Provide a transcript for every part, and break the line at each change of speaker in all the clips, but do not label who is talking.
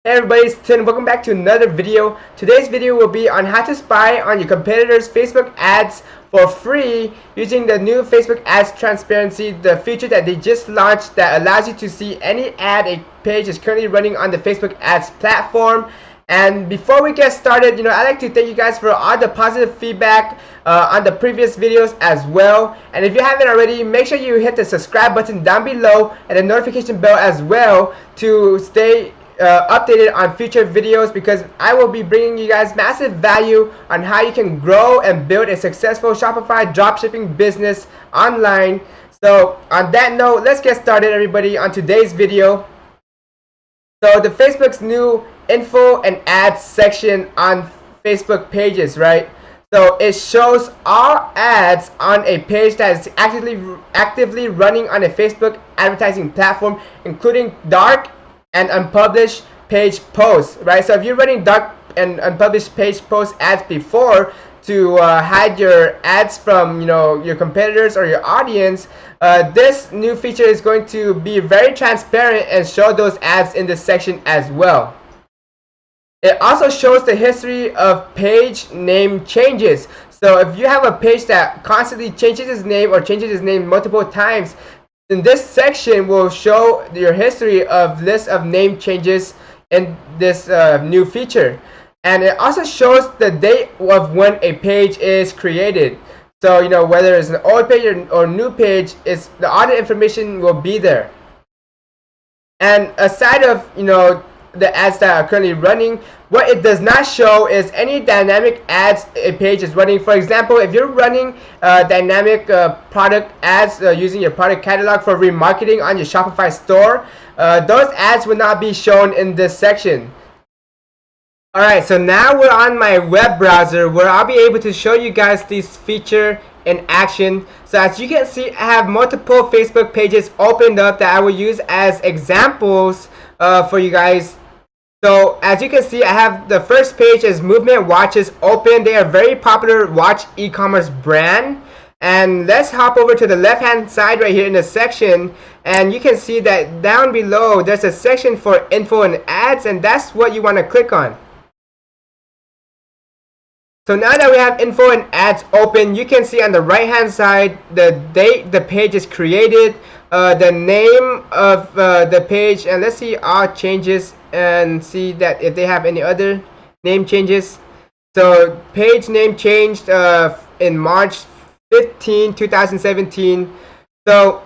Hey everybody, it's Tim. Welcome back to another video. Today's video will be on how to spy on your competitors' Facebook ads for free using the new Facebook Ads Transparency, the feature that they just launched that allows you to see any ad a page is currently running on the Facebook Ads platform. And before we get started, I'd like to thank you guys for all the positive feedback on the previous videos as well. And if you haven't already, make sure you hit the subscribe button down below and the notification bell as well to stay updated on future videos, because I will be bringing you guys massive value on how you can grow and build a successful Shopify dropshipping business online. So on that note, let's get started everybody on today's video. So the Facebook's new info and ads section on Facebook pages, right? So it shows all ads on a page that is actively running on a Facebook advertising platform, including dark and unpublished page posts, right? So if you're running dark and unpublished page post ads before to hide your ads from your competitors or your audience, this new feature is going to be very transparent and show those ads in this section as well. It also shows the history of page name changes. So if you have a page that constantly changes its name or changes its name multiple times, then this section will show your history of list of name changes in this new feature. And it also shows the date of when a page is created. So whether it's an old page or new page, all the information will be there. And aside of the ads that are currently running, what it does not show is any dynamic ads a page is running. For example, if you're running dynamic product ads using your product catalog for remarketing on your Shopify store, those ads will not be shown in this section. Alright, so now we're on my web browser where I'll be able to show you guys this feature in action. So as you can see, I have multiple Facebook pages opened up that I will use as examples for you guys. So as you can see, I have the first page is Movement Watches open. They are a very popular watch e-commerce brand. And let's hop over to the left hand side right here in the section, and you can see that down below there's a section for info and ads, and that's what you want to click on. So now that we have info and ads open, you can see on the right hand side the date the page is created, the name of the page, and let's see all changes and see that if they have any other name changes. So page name changed in March 15, 2017. So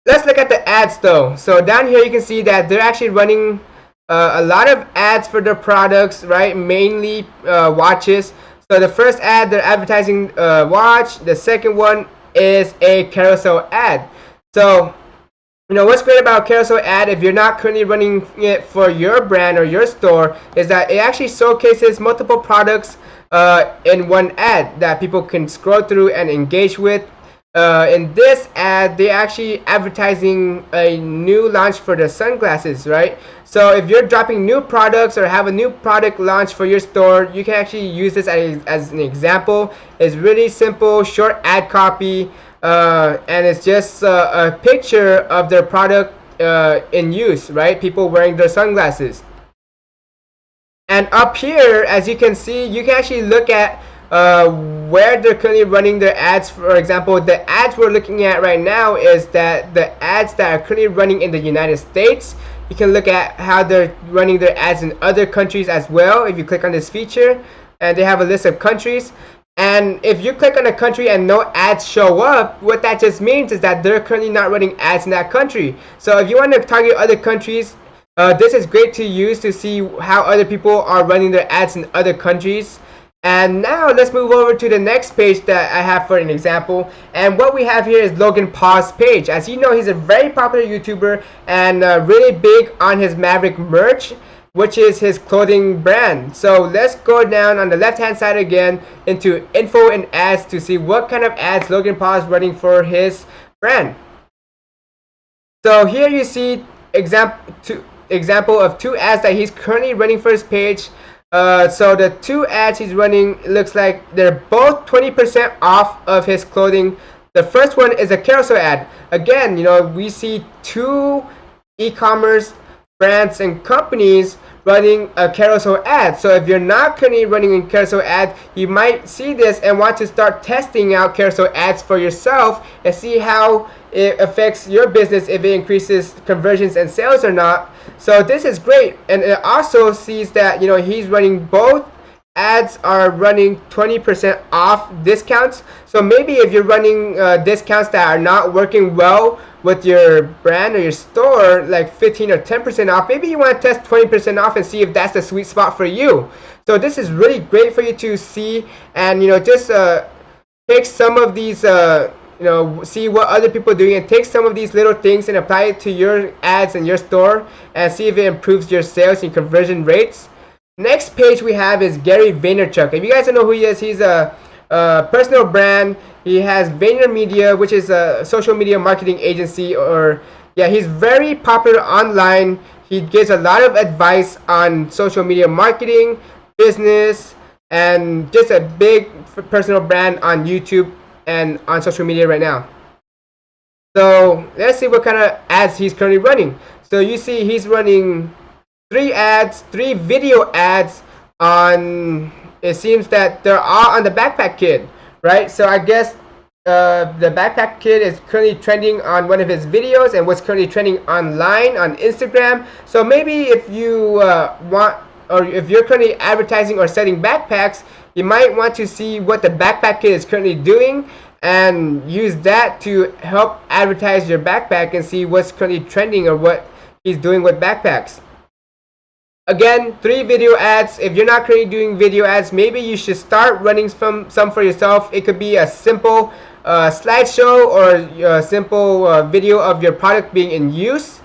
let's look at the ads though. So down here you can see that they're actually running a lot of ads for their products, right? Mainly watches. So the first ad, they're advertising watch. The second one is a carousel ad. So what's great about carousel ad, if you're not currently running it for your brand or your store, is that it actually showcases multiple products in one ad that people can scroll through and engage with. In this ad, they're actually advertising a new launch for the sunglasses, right? So if you're dropping new products or have a new product launch for your store, you can actually use this as an example. It's really simple, short ad copy, and it's just a picture of their product in use, right? People wearing their sunglasses. And up here, as you can see, you can actually look at where they're currently running their ads. For example, the ads we're looking at right now is that the ads that are currently running in the United States. You can look at how they're running their ads in other countries as well if you click on this feature, and they have a list of countries. And if you click on a country and no ads show up, what that just means is that they're currently not running ads in that country. So if you want to target other countries, this is great to use to see how other people are running their ads in other countries. And now let's move over to the next page that I have for an example. And what we have here is Logan Paul's page. As you know, he's a very popular YouTuber and really big on his Maverick merch, which is his clothing brand. So let's go down on the left hand side again into info and ads to see what kind of ads Logan Paul is running for his brand. So here you see example of two ads that he's currently running for his page. So the two ads he's running, looks like they're both 20% off of his clothing. The first one is a carousel ad. Again, we see two e-commerce brands and companies running a carousel ad. So if you're not currently running a carousel ad, you might see this and want to start testing out carousel ads for yourself and see how it affects your business, if it increases conversions and sales or not. So this is great, and it also sees that he's running both ads are running 20% off discounts. So maybe if you're running discounts that are not working well with your brand or your store, like 15 or 10% off, maybe you want to test 20% off and see if that's the sweet spot for you. So this is really great for you to see, and just take some of these see what other people are doing and take some of these little things and apply it to your ads and your store and see if it improves your sales and conversion rates. Next page we have is Gary Vaynerchuk. If you guys don't know who he is, he's a personal brand. He has VaynerMedia, which is a social media marketing agency. He's very popular online. He gives a lot of advice on social media marketing, business, and just a big personal brand on YouTube and on social media right now. So let's see what kind of ads he's currently running. So you see he's running 3 video ads on, it seems that they're all on the backpack kid, right? So I guess the backpack kid is currently trending on one of his videos and was currently trending online on Instagram. So maybe if you if you're currently advertising or selling backpacks, you might want to see what the backpack kid is currently doing and use that to help advertise your backpack and see what's currently trending or what he's doing with backpacks. Again, 3 video ads. If you're not currently doing video ads, maybe you should start running some for yourself. It could be a simple slideshow or a simple video of your product being in use,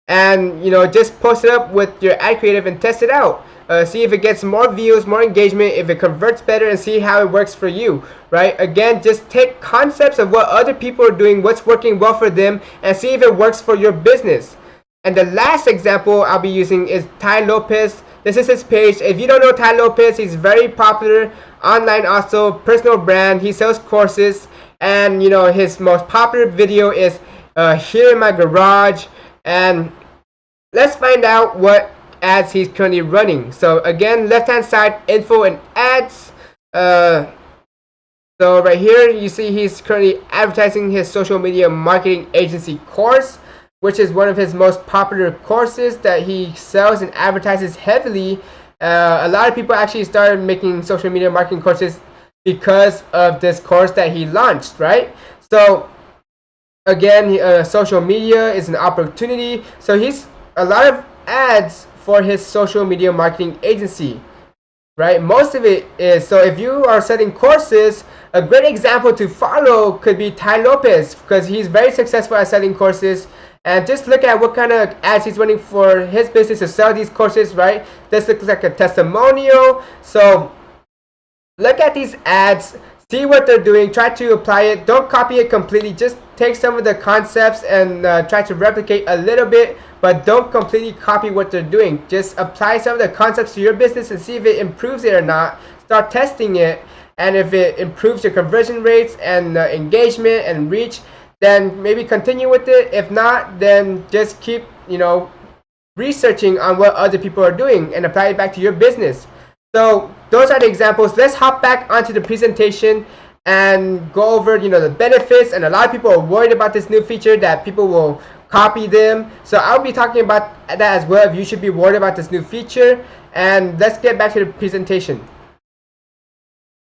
and just post it up with your ad creative and test it out. See if it gets more views, more engagement, if it converts better, and see how it works for you, right? Again, just take concepts of what other people are doing, what's working well for them, and see if it works for your business. And the last example I'll be using is Tai Lopez. This is his page. If you don't know Tai Lopez, he's very popular online, also personal brand. He sells courses, and his most popular video is here in my garage. And let's find out what ads he's currently running. So again, left hand side, info and ads. So right here you see he's currently advertising his social media marketing agency course, which is one of his most popular courses that he sells and advertises heavily. A lot of people actually started making social media marketing courses because of this course that he launched, right? So again, social media is an opportunity. So he's a lot of ads for his social media marketing agency, right? Most of it is, so if you are selling courses, a great example to follow could be Tai Lopez, because he's very successful at selling courses. And just look at what kind of ads he's running for his business to sell these courses, right? This looks like a testimonial. So look at these ads, see what they're doing, try to apply it. Don't copy it completely. Just take some of the concepts and try to replicate a little bit, but don't completely copy what they're doing. Just apply some of the concepts to your business and see if it improves it or not. Start testing it, and if it improves your conversion rates and engagement and reach, then maybe continue with it. If not, then just keep researching on what other people are doing and apply it back to your business. So those are the examples. Let's hop back onto the presentation and go over the benefits. And a lot of people are worried about this new feature that people will copy them. So I'll be talking about that as well, if you should be worried about this new feature. And let's get back to the presentation.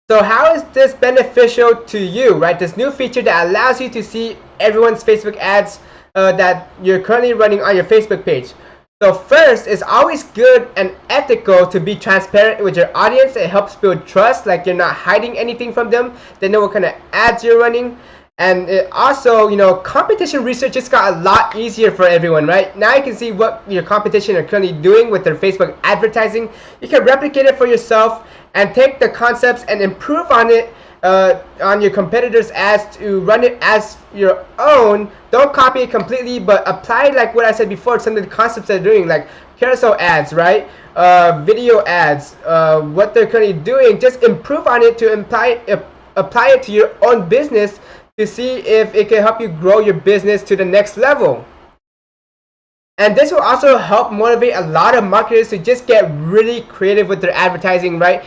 So how is this beneficial to you, right? This new feature that allows you to see everyone's Facebook ads that you're currently running on your Facebook page. So first, it's always good and ethical to be transparent with your audience. It helps build trust, like you're not hiding anything from them. They know what kind of ads you're running. And it also, competition research just got a lot easier for everyone, right? Now you can see what your competition are currently doing with their Facebook advertising. You can replicate it for yourself and take the concepts and improve on it on your competitors' ads to run it as your own. Don't copy it completely, but apply, like what I said before, some of the concepts they're doing, like carousel ads, right? Video ads, what they're currently doing. Just improve on it to apply it to your own business to see if it can help you grow your business to the next level. And this will also help motivate a lot of marketers to just get really creative with their advertising, right?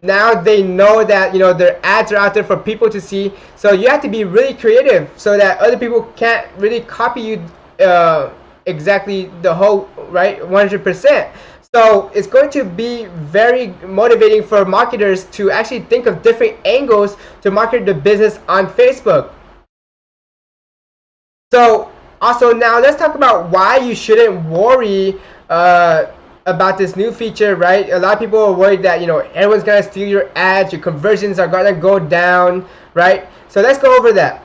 Now they know that, you know, their ads are out there for people to see, so you have to be really creative so that other people can't really copy you exactly the whole, right, 100%. So it's going to be very motivating for marketers to actually think of different angles to market the business on Facebook. So also now let's talk about why you shouldn't worry about this new feature, right? A lot of people are worried that, you know, everyone's gonna steal your ads, your conversions are gonna go down, right? So let's go over that.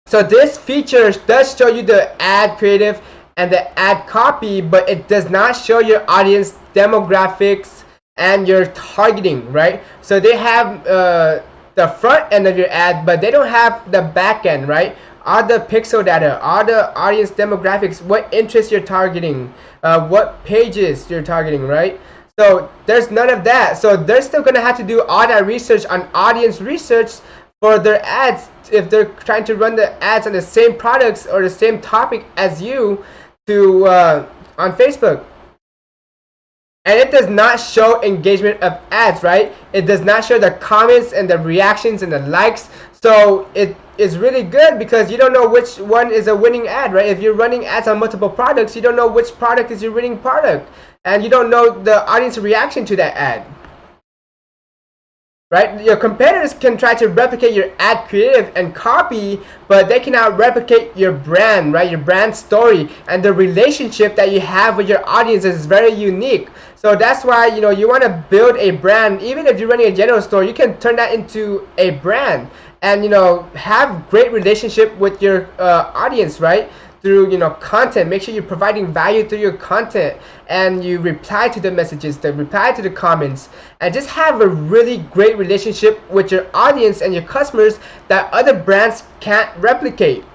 So this feature does show you the ad creative and the ad copy, but it does not show your audience demographics and your targeting, right? So they have the front end of your ad, but they don't have the back end, right? All the pixel data, all the audience demographics, what interests you're targeting, what pages you're targeting, right? So there's none of that. So they're still gonna have to do all that research on audience research for their ads if they're trying to run the ads on the same products or the same topic as you to on Facebook. And it does not show engagement of ads, right? It does not show the comments and the reactions and the likes. So it is really good because you don't know which one is a winning ad, right? If you're running ads on multiple products, you don't know which product is your winning product, and you don't know the audience reaction to that ad, right? Your competitors can try to replicate your ad creative and copy, but they cannot replicate your brand, right? Your brand story and the relationship that you have with your audience is very unique. So that's why, you know, you want to build a brand. Even if you're running a general store, you can turn that into a brand and, you know, have great relationship with your audience, right? Through, you know, content. Make sure you're providing value through your content and you reply to the messages, reply to the comments, and just have a really great relationship with your audience and your customers that other brands can't replicate.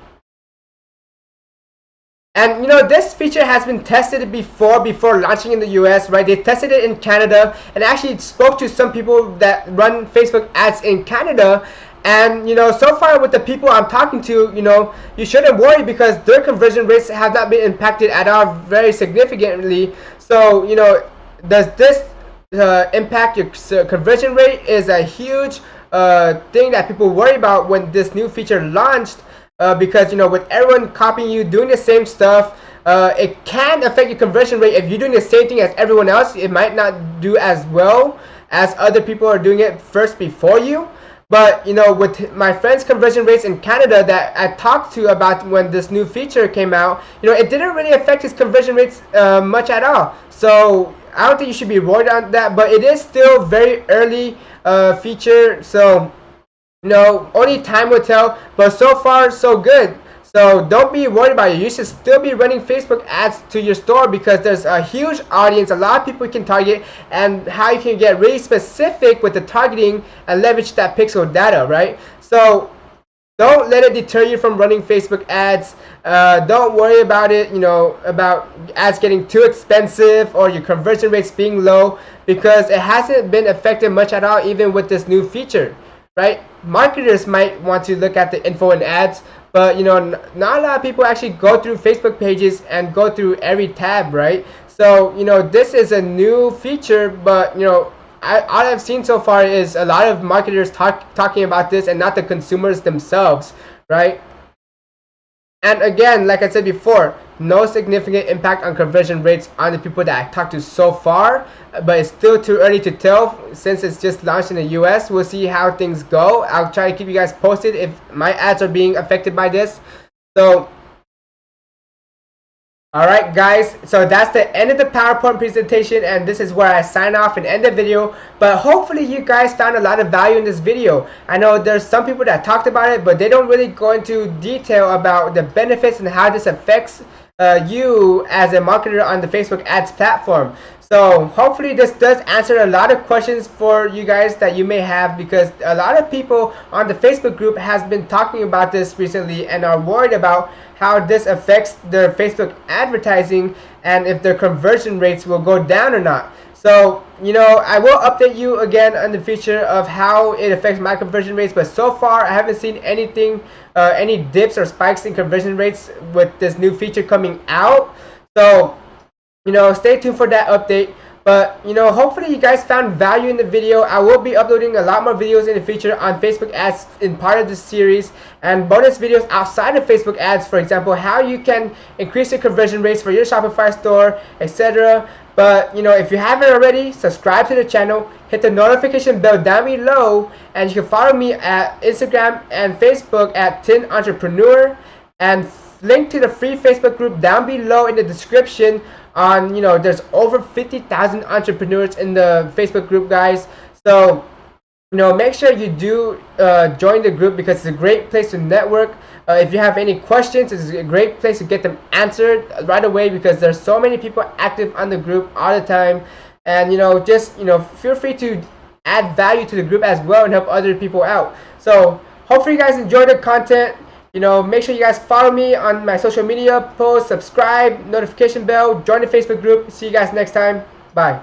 And you know, this feature has been tested before launching in the US, right? They tested it in Canada and actually spoke to some people that run Facebook ads in Canada. And you know, so far with the people I'm talking to, you know, you shouldn't worry because their conversion rates have not been impacted at all very significantly. So you know, does this impact your conversion rate is a huge thing that people worry about when this new feature launched. Because, you know, with everyone copying you, doing the same stuff, it can affect your conversion rate. If you're doing the same thing as everyone else, it might not do as well as other people are doing it first before you. But, you know, with my friends' conversion rates in Canada that I talked to about when this new feature came out, you know, it didn't really affect his conversion rates much at all. So I don't think you should be worried on that, but it is still very early feature. So no, only time will tell, but so far so good. So don't be worried about it. You should still be running Facebook ads to your store because there's a huge audience, a lot of people you can target, and how you can get really specific with the targeting and leverage that pixel data, right? So don't let it deter you from running Facebook ads. Don't worry about it, you know, about ads getting too expensive or your conversion rates being low, because it hasn't been affected much at all even with this new feature. Right? Marketers might want to look at the info and ads, but you know, not a lot of people actually go through Facebook pages and go through every tab, right? So you know, this is a new feature, but you know, all I've seen so far is a lot of marketers talking about this and not the consumers themselves, right? And again, like I said before, no significant impact on conversion rates on the people that I talked to so far, but it's still too early to tell since it's just launched in the US. We'll see how things go. I'll try to keep you guys posted if my ads are being affected by this. So alright guys, so that's the end of the PowerPoint presentation, and this is where I sign off and end the video. But hopefully you guys found a lot of value in this video. I know there's some people that talked about it, but they don't really go into detail about the benefits and how this affects you as a marketer on the Facebook ads platform. So hopefully this does answer a lot of questions for you guys that you may have, because a lot of people on the Facebook group has been talking about this recently and are worried about how this affects their Facebook advertising and if their conversion rates will go down or not. So, you know, I will update you again in the future of how it affects my conversion rates, but so far I haven't seen anything, any dips or spikes in conversion rates with this new feature coming out. So, stay tuned for that update. But, hopefully you guys found value in the video. I will be uploading a lot more videos in the future on Facebook ads in part of this series, and bonus videos outside of Facebook ads. For example, how you can increase your conversion rates for your Shopify store, etc. But, if you haven't already, subscribe to the channel, hit the notification bell down below, and you can follow me at Instagram and Facebook at Tin Entrepreneur, and link to the free Facebook group down below in the description. There's over 50,000 entrepreneurs in the Facebook group, guys. So, make sure you do join the group, because it's a great place to network. If you have any questions, it's a great place to get them answered right away, because there's so many people active on the group all the time. And just feel free to add value to the group as well and help other people out. So hopefully you guys enjoy the content. Make sure you guys follow me on my social media posts, subscribe, notification bell, join the Facebook group. See you guys next time. Bye.